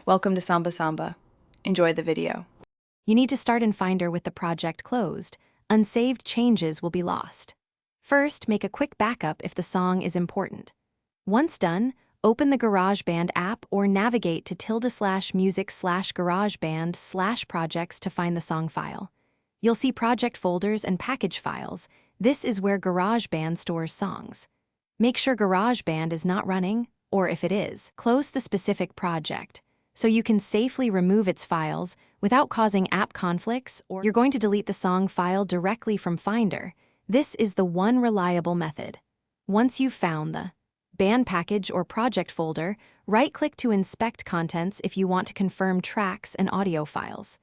Welcome to Samba Samba. Enjoy the video. You need to start in Finder with the project closed. Unsaved changes will be lost. First, make a quick backup if the song is important. Once done, open the Garageband app or navigate to /music/GarageBand/projects to find the song file. You'll see project folders and package files. This is where GarageBand stores songs. Make sure GarageBand is not running, or if it is, close the specific project, so you can safely remove its files without causing app conflicts, or you're going to delete the song file directly from Finder. This is the one reliable method. Once you've found the band package or project folder, right-click to inspect contents if you want to confirm tracks and audio files.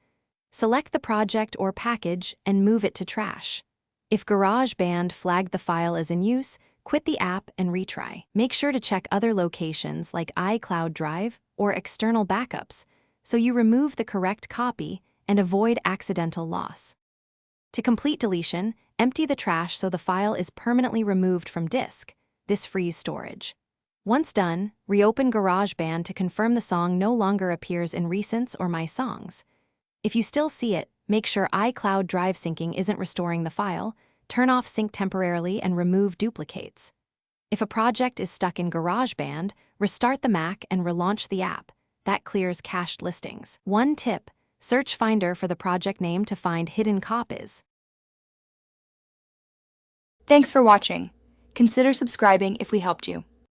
Select the project or package and move it to trash. If GarageBand flagged the file as in use, quit the app and retry. Make sure to check other locations like iCloud Drive or external backups, so you remove the correct copy and avoid accidental loss. To complete deletion, empty the trash so the file is permanently removed from disk. This frees storage. Once done, reopen GarageBand to confirm the song no longer appears in Recents or My Songs. If you still see it, make sure iCloud Drive syncing isn't restoring the file. Turn off sync temporarily and remove duplicates. If a project is stuck in GarageBand, restart the Mac and relaunch the app. That clears cached listings. One tip: search Finder for the project name to find hidden copies. Thanks for watching. Consider subscribing if we helped you.